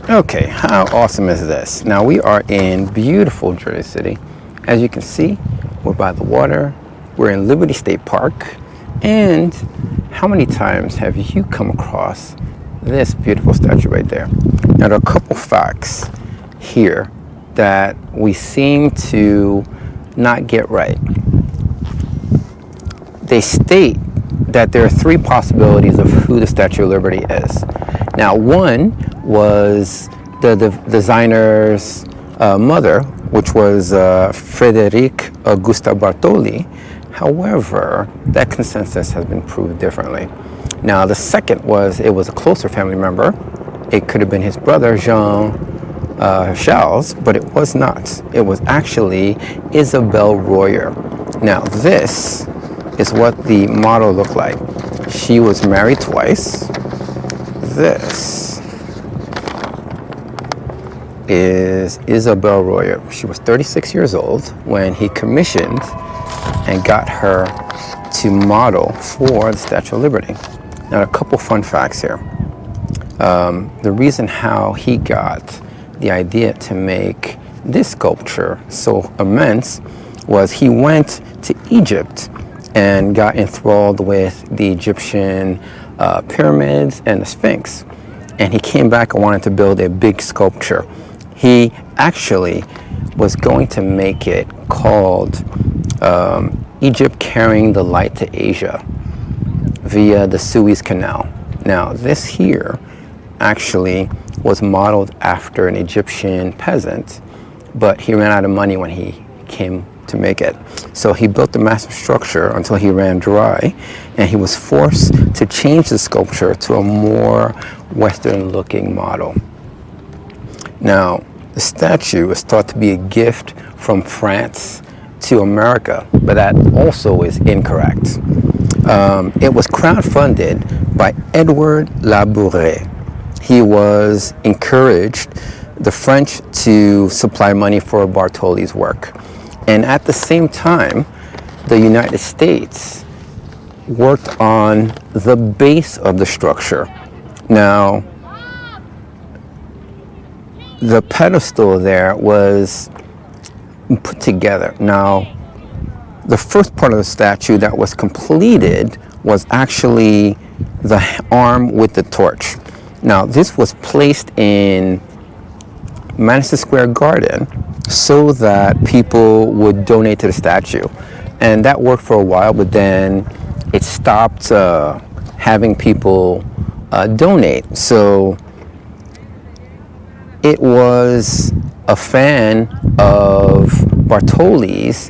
Okay, how awesome is this? Now we are in beautiful Jersey City. As you can see, we're by the water, we're in Liberty State Park, and how many times have you come across this beautiful statue right there? Now there are a couple facts here that we seem to not get right. They state that there are three possibilities of who the Statue of Liberty is. Now, one was the designer's mother, which was Frederic Augusta Bartoli. However, that consensus has been proved differently. Now, the second was it was a closer family member. It could have been his brother, Jean Charles, but it was not. It was actually Isabelle Royer. Now, this is what the model looked like. She was married twice. This is Isabelle Royer. She was 36 years old when he commissioned and got her to model for the Statue of Liberty. Now, a couple fun facts here. The reason how he got the idea to make this sculpture so immense was he went to Egypt and got enthralled with the Egyptian pyramids and the Sphinx. And he came back and wanted to build a big sculpture. He actually was going to make it called Egypt Carrying the Light to Asia via the Suez Canal. Now, this here actually was modeled after an Egyptian peasant, but he ran out of money when he came to make it. So he built the massive structure until he ran dry, and he was forced to change the sculpture to a more Western looking model. Now, the statue is thought to be a gift from France to America, but that also is incorrect. It was crowdfunded by Edward Labouré. He was encouraged the French to supply money for Bartoli's work. And at the same time, the United States worked on the base of the structure. Now, the pedestal there was put together. Now, the first part of the statue that was completed was actually the arm with the torch. Now, this was placed in Madison Square Garden so that people would donate to the statue. And that worked for a while, but then it stopped having people donate. So it was a fan of Bartoli's,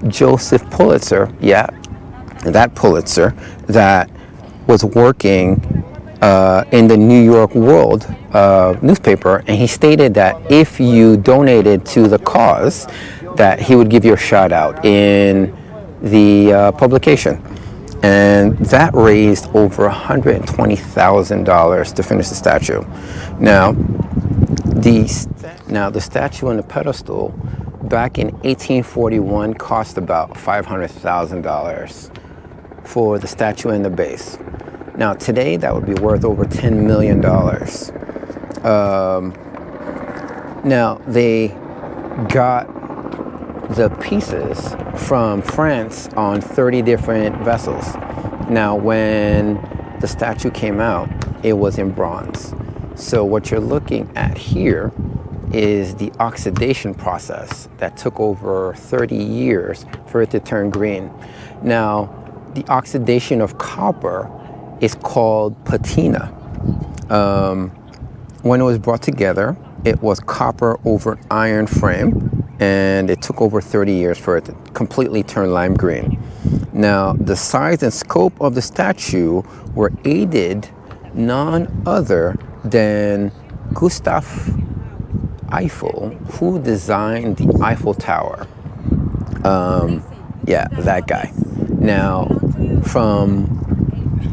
Joseph Pulitzer, yeah, that Pulitzer, that was working in the New York World newspaper, and he stated that if you donated to the cause, that he would give you a shout out in the publication. And that raised over $120,000 to finish the statue. Now, the statue on the pedestal back in 1841 cost about $500,000 for the statue and the base. Now today that would be worth over $10 million. Now they got the pieces from France on 30 different vessels. Now when the statue came out, it was in bronze. So what you're looking at here is the oxidation process that took over 30 years for it to turn green. Now, the oxidation of copper is called patina. When it was brought together, it was copper over iron frame, and it took over 30 years for it to completely turn lime green. Now, the size and scope of the statue were aided none other than Gustav Eiffel, who designed the Eiffel Tower. Yeah, that guy. Now, from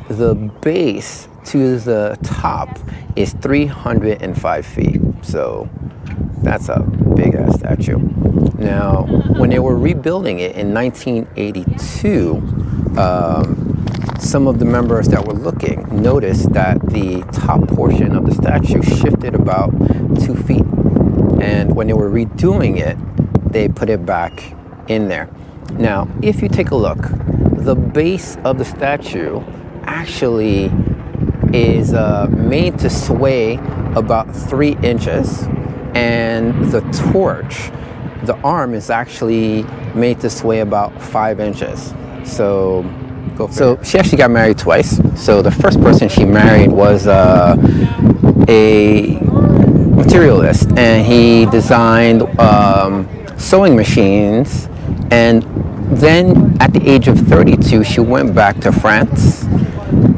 the base to the top is 305 feet. So that's a big ass statue. Now, when they were rebuilding it in 1982, some of the members that were looking noticed that the top portion of the statue shifted about 2 feet. And when they were redoing it, they put it back in there. Now, if you take a look, the base of the statue actually is made to sway about 3 inches, and the torch, the arm, is actually made to sway about 5 inches. So she actually got married twice. So the first person she married was a materialist, and he designed sewing machines. And then at the age of 32, she went back to France,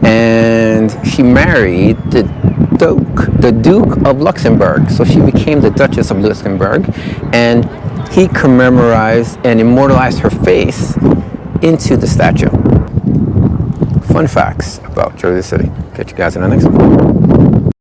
and she married the Duke of Luxembourg. So she became the Duchess of Luxembourg, and he commemorized and immortalized her face into the statue. Fun facts about Jersey City. Catch you guys in the next one.